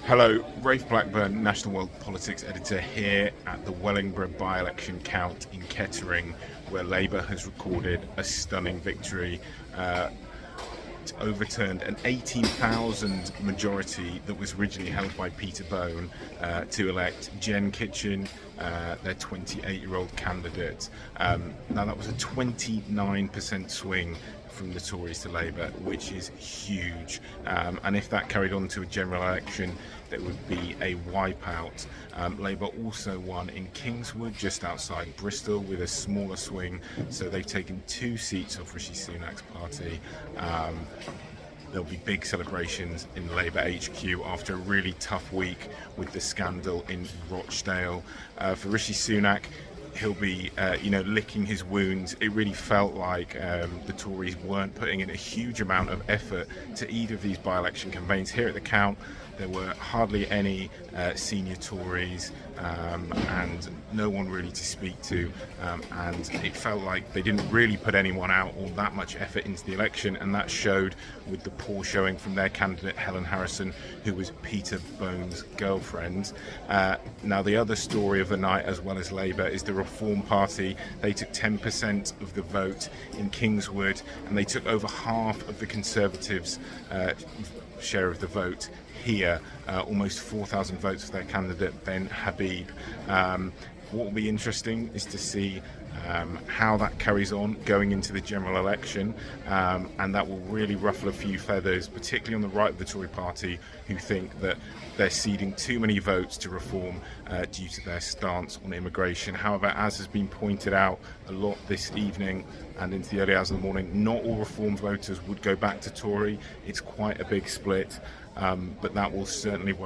Hello, Rafe Blackburn, National World Politics Editor here at the Wellingborough by-election count in Kettering, where Labour has recorded a stunning victory. Overturned an 18,000 majority that was originally held by Peter Bone to elect Jen Kitchen, their 28-year-old candidate. Now that was a 29% swing from the Tories to Labour, which is huge, and if that carried on to a general election, there would be a wipeout. Labour also won in Kingswood, just outside Bristol, with a smaller swing, so they've taken 2 seats off Rishi Sunak's party. There'll be big celebrations in Labour HQ after a really tough week with the scandal in Rochdale. For Rishi Sunak, he'll be, licking his wounds. It really felt like the Tories weren't putting in a huge amount of effort to either of these by-election campaigns. Here at the count, there were hardly any senior Tories and no one really to speak to, and it felt like they didn't really put anyone out or that much effort into the election, and that showed with the poor showing from their candidate Helen Harrison, who was Peter Bone's girlfriend. Now the other story of the night, as well as Labour, is the Reform Party. They took 10% of the vote in Kingswood, and they took over half of the Conservatives' share of the vote here, almost 4,000 votes for their candidate Ben Habib. What will be interesting is to see how that carries on going into the general election, and that will really ruffle a few feathers, particularly on the right of the Tory party, who think that they're ceding too many votes to Reform due to their stance on immigration. However, as has been pointed out a lot this evening and into the early hours of the morning, not all Reform voters would go back to Tory. It's quite a big split, but that will certainly